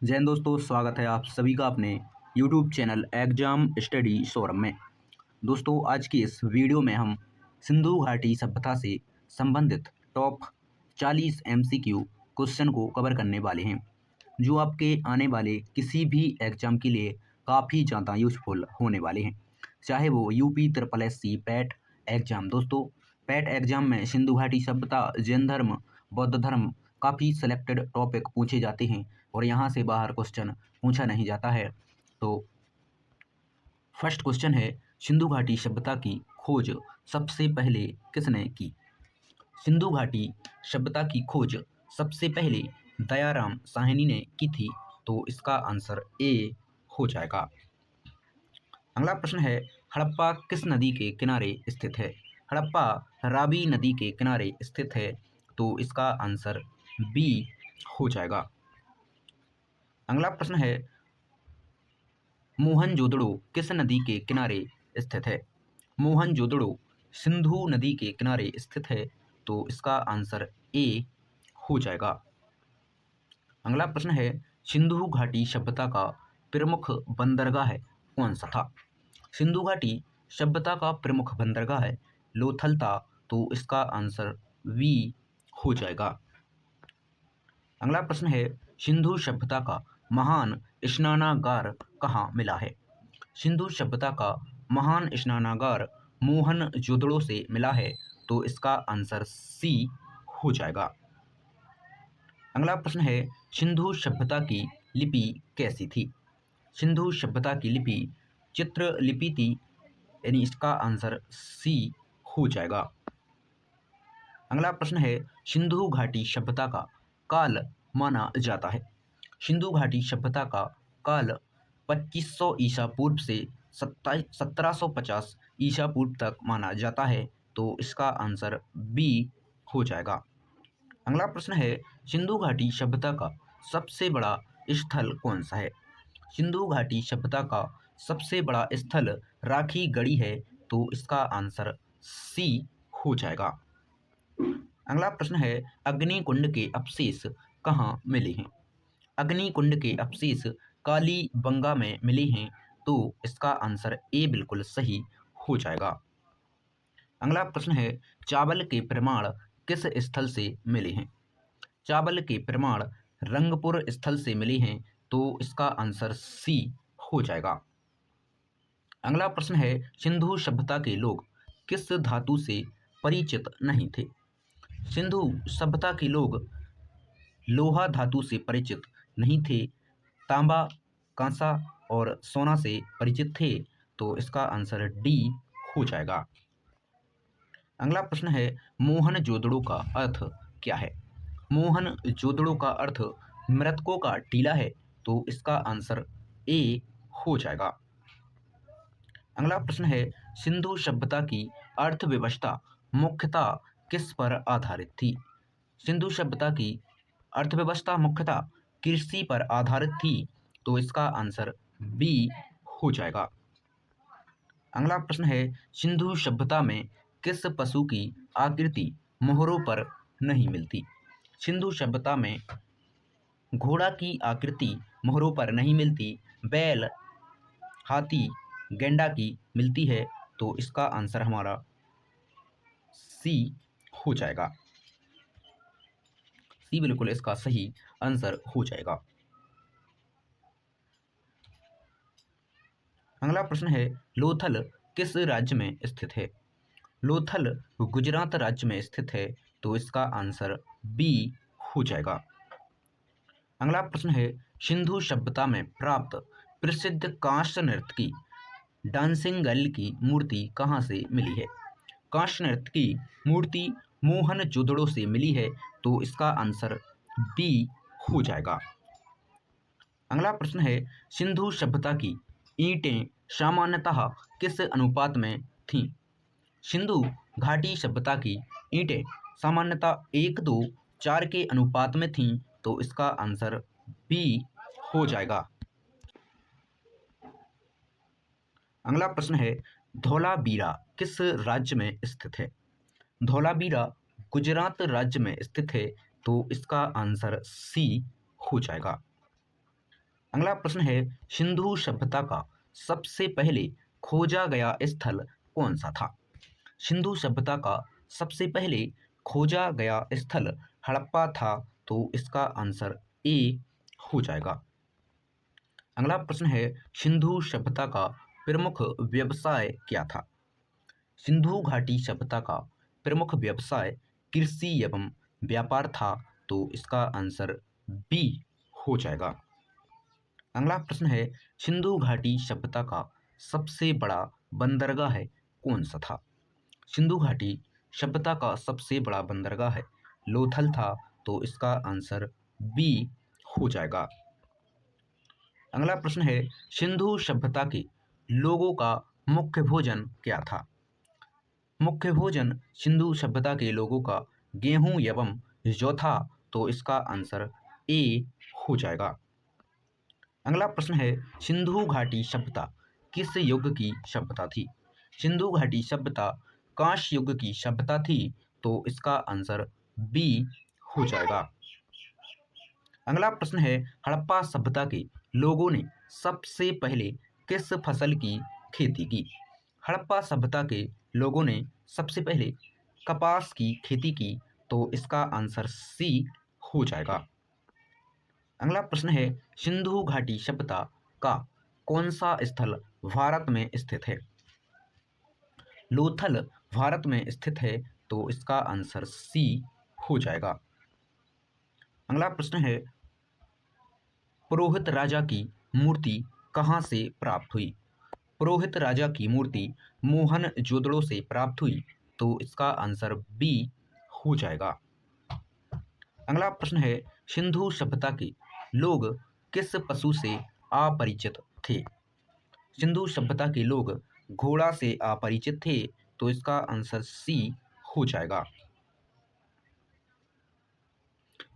जय हिंद दोस्तों, स्वागत है आप सभी का अपने YouTube चैनल एग्जाम स्टडी सोरम में। दोस्तों, आज की इस वीडियो में हम सिंधु घाटी सभ्यता से संबंधित टॉप 40 MCQ क्वेश्चन को कवर करने वाले हैं, जो आपके आने वाले किसी भी एग्जाम के लिए काफ़ी ज़्यादा यूजफुल होने वाले हैं, चाहे वो यूपी SSC पैट एग्जाम। दोस्तों, पैट एग्जाम में सिंधु घाटी सभ्यता, जैन धर्म, बौद्ध धर्म काफ़ी सेलेक्टेड टॉपिक पूछे जाते हैं और यहाँ से बाहर क्वेश्चन पूछा नहीं जाता है। तो फर्स्ट क्वेश्चन है, सिंधु घाटी सभ्यता की खोज सबसे पहले किसने की? सिंधु घाटी सभ्यता की खोज सबसे पहले दयाराम साहनी ने की थी, तो इसका आंसर ए हो जाएगा। अगला प्रश्न है, हड़प्पा किस नदी के किनारे स्थित है? हड़प्पा रावी नदी के किनारे स्थित है, तो इसका आंसर बी हो जाएगा। अगला प्रश्न है, मोहनजोदड़ो किस नदी के किनारे स्थित है? मोहनजोदड़ो सिंधु नदी के किनारे स्थित है, तो इसका आंसर ए हो जाएगा। अगला प्रश्न है, सिंधु घाटी सभ्यता का प्रमुख बंदरगाह कौन सा था? सिंधु घाटी सभ्यता का प्रमुख बंदरगाह लोथल था, तो इसका आंसर बी हो जाएगा। अगला प्रश्न है, सिंधु सभ्यता का महान स्नानागार कहाँ मिला है? सिंधु सभ्यता का महान स्नानागार मोहनजोदड़ो से मिला है, तो इसका आंसर सी हो जाएगा। अगला प्रश्न है, सिंधु सभ्यता की लिपि कैसी थी? सिंधु सभ्यता की लिपि चित्रलिपि थी, यानी इसका आंसर सी हो जाएगा। अगला प्रश्न है, सिंधु घाटी सभ्यता का काल माना जाता है? सिंधु घाटी सभ्यता का काल 2500 ईसा पूर्व से 1750 ईसा पूर्व तक माना जाता है, तो इसका आंसर बी हो जाएगा। अगला प्रश्न है, सिंधु घाटी सभ्यता का सबसे बड़ा स्थल कौन सा है? सिंधु घाटी सभ्यता का सबसे बड़ा स्थल राखी गढ़ी है, तो इसका आंसर सी हो जाएगा। अगला प्रश्न है, अग्निकुंड के अवशेष कहाँ मिले हैं? अग्निकुंड के अवशेष कालीबंगा में मिले हैं, तो इसका आंसर ए बिल्कुल सही हो जाएगा। अगला प्रश्न है, चावल के प्रमाण किस स्थल से मिले हैं? चावल के प्रमाण रंगपुर स्थल से मिले हैं, तो इसका आंसर सी हो जाएगा। अगला प्रश्न है, सिंधु सभ्यता के लोग किस धातु से परिचित नहीं थे? सिंधु सभ्यता के लोग लोहा धातु से परिचित नहीं थे, तांबा, कांसा और सोना से परिचित थे, तो इसका आंसर डी हो जाएगा। अगला प्रश्न है, मोहनजोदड़ो का अर्थ क्या है? मोहनजोदड़ो का अर्थ मृतकों का टीला है, तो इसका आंसर ए हो जाएगा। अगला प्रश्न है, सिंधु सभ्यता की अर्थव्यवस्था मुख्यतः किस पर आधारित थी? सिंधु सभ्यता की अर्थव्यवस्था मुख्यतः कृषि पर आधारित थी, तो इसका आंसर बी हो जाएगा। अगला प्रश्न है, सिंधु सभ्यता में किस पशु की आकृति मोहरों पर नहीं मिलती? सिंधु सभ्यता में घोड़ा की आकृति मोहरों पर नहीं मिलती, बैल, हाथी, गैंडा की मिलती है, तो इसका आंसर हमारा सी हो जाएगा। सी बिल्कुल इसका सही आंसर हो जाएगा। अगला प्रश्न है, लोथल किस राज्य में स्थित है? लोथल गुजरात राज्य में स्थित है, तो इसका आंसर बी हो जाएगा। अगला प्रश्न है, सिंधु सभ्यता में प्राप्त प्रसिद्ध कांस्य नृत्य की डांसिंग गर्ल की मूर्ति कहाँ से मिली है? कांस्य नृत्य की मूर्ति मोहनजोदड़ो से मिली है, तो इसका आंसर बी हो जाएगा। अगला प्रश्न है, सिंधु सभ्यता की ईंटें सामान्यतः किस अनुपात में थीं? सिंधु घाटी सभ्यता की ईंटें सामान्यतः 1:2:4 के अनुपात में थीं, तो इसका आंसर बी हो जाएगा। अगला प्रश्न है, धौलावीरा किस राज्य में स्थित है? धौलावीरा गुजरात राज्य में स्थित है, तो इसका आंसर सी हो जाएगा। अगला प्रश्न है सिंधु सभ्यता का सबसे पहले खोजा गया स्थल कौन सा था? सिंधु सभ्यता का सबसे पहले खोजा गया स्थल हड़प्पा था, तो इसका आंसर ए हो जाएगा। अगला प्रश्न है सिंधु सभ्यता का प्रमुख व्यवसाय क्या था? सिंधु घाटी सभ्यता का प्रमुख व्यवसाय कृषि एवं व्यापार था, तो इसका आंसर बी हो जाएगा। अगला प्रश्न है सिंधु घाटी सभ्यता का सबसे बड़ा बंदरगाह है कौन सा था? सिंधु घाटी सभ्यता का सबसे बड़ा बंदरगाह है लोथल था, तो इसका आंसर बी हो जाएगा। अगला प्रश्न है सिंधु सभ्यता के लोगों का मुख्य भोजन क्या था? मुख्य भोजन सिंधु सभ्यता के लोगों का गेहूं एवं जौ था, तो इसका आंसर ए हो जाएगा। अगला प्रश्न है सिंधु घाटी सभ्यता किस युग की सभ्यता थी? सिंधु घाटी सभ्यता कांस्य युग की सभ्यता थी, तो इसका आंसर बी हो जाएगा। अगला प्रश्न है हड़प्पा सभ्यता के लोगों ने सबसे पहले किस फसल की खेती की? हड़प्पा सभ्यता के लोगों ने सबसे पहले कपास की खेती की, तो इसका आंसर सी हो जाएगा। अगला प्रश्न है सिंधु घाटी सभ्यता का कौन सा स्थल भारत में स्थित है? लोथल भारत में स्थित है, तो इसका आंसर सी हो जाएगा। अगला प्रश्न है पुरोहित राजा की मूर्ति कहाँ से प्राप्त हुई? पुरोहित राजा की मूर्ति मोहनजोदड़ो से प्राप्त हुई, तो इसका आंसर बी हो जाएगा। अगला प्रश्न है सिंधु सभ्यता के लोग किस पशु से अपरिचित थे? सिंधु सभ्यता के लोग घोड़ा से अपरिचित थे, तो इसका आंसर सी हो जाएगा।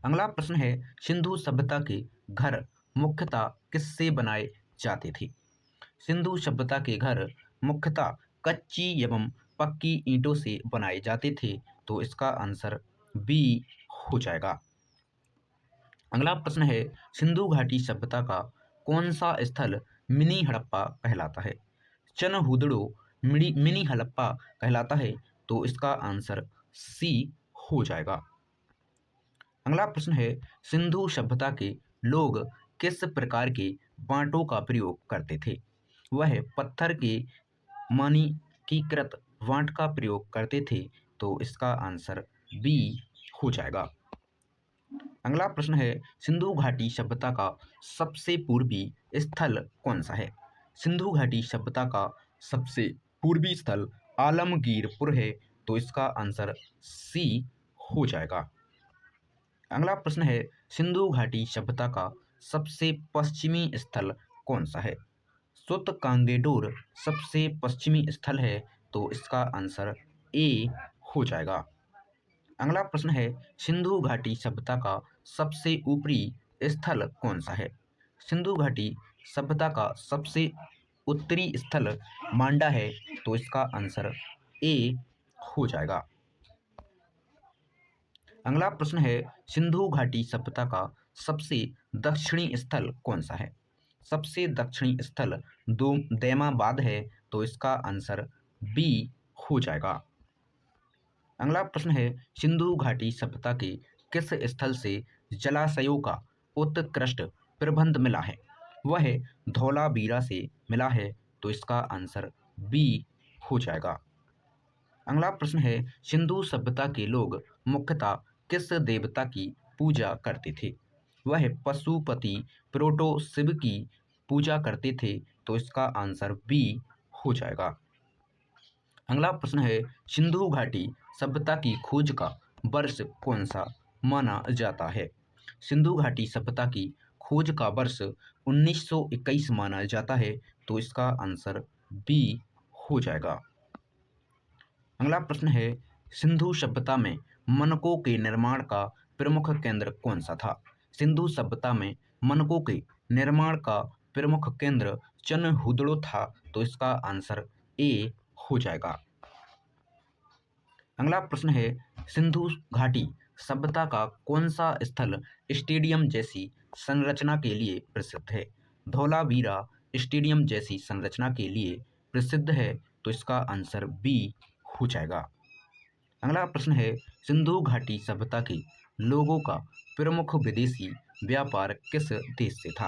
अगला प्रश्न है सिंधु सभ्यता के घर मुख्यतः किससे बनाए जाते थे? सिंधु सभ्यता के घर मुख्यतः कच्ची एवं पक्की ईंटों से बनाए जाते थे, तो इसका आंसर बी हो जाएगा। अगला प्रश्न है सिंधु घाटी सभ्यता का कौन सा स्थल मिनी हड़प्पा कहलाता है? चनहुदड़ो मिनी हड़प्पा कहलाता है, तो इसका आंसर सी हो जाएगा। अगला प्रश्न है सिंधु सभ्यता के लोग किस प्रकार के बांटों का प्रयोग करते थे? वह पत्थर के मानकीकृत बांट का प्रयोग करते थे, तो इसका आंसर बी हो जाएगा। अगला प्रश्न है सिंधु घाटी सभ्यता का सबसे पूर्वी स्थल कौन सा है? सिंधु घाटी सभ्यता का सबसे पूर्वी स्थल आलमगीरपुर है, तो इसका आंसर सी हो जाएगा। अगला प्रश्न है सिंधु घाटी सभ्यता का सबसे पश्चिमी स्थल कौन सा है? सूतकांगेडोर सबसे पश्चिमी स्थल है, तो इसका आंसर ए हो जाएगा। अगला प्रश्न है सिंधु घाटी सभ्यता का सबसे ऊपरी स्थल कौन सा है? सिंधु घाटी सभ्यता का सबसे उत्तरी स्थल मांडा है, तो इसका आंसर ए हो जाएगा। अगला प्रश्न है सिंधु घाटी सभ्यता का सबसे दक्षिणी स्थल कौन सा है? सबसे दक्षिणी स्थल दैमाबाद है, तो इसका आंसर बी हो जाएगा। अगला प्रश्न है सिंधु घाटी सभ्यता के किस स्थल से जलाशयों का उत्कृष्ट प्रबंध मिला है? वह धौलावीरा से मिला है, तो इसका आंसर बी हो जाएगा। अगला प्रश्न है सिंधु सभ्यता के लोग मुख्यतः किस देवता की पूजा करते थे? वह पशुपति प्रोटो शिव की पूजा करते थे, तो इसका आंसर बी हो जाएगा। अगला प्रश्न है सिंधु घाटी सभ्यता की खोज का वर्ष कौन सा माना जाता है? सिंधु घाटी सभ्यता की खोज का वर्ष 1921 माना जाता है, तो इसका आंसर बी हो जाएगा। अगला प्रश्न है सिंधु सभ्यता में मनकों के निर्माण का प्रमुख केंद्र कौन सा था? सिंधु सभ्यता में मनकों के निर्माण का प्रमुख केंद्र चनहुदड़ो था, तो इसका आंसर ए हो जाएगा। अगला प्रश्न है सिंधु घाटी सभ्यता का कौन सा स्थल स्टेडियम जैसी संरचना के लिए प्रसिद्ध है? धौलावीरा स्टेडियम जैसी संरचना के लिए प्रसिद्ध है, तो इसका आंसर बी हो जाएगा। अगला प्रश्न है, सिंधु घाटी सभ्यता के लोगों का प्रमुख विदेशी व्यापार किस देश से था?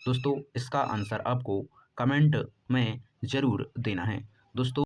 दोस्तों इसका आंसर आपको कमेंट में जरूर देना है। दोस्तों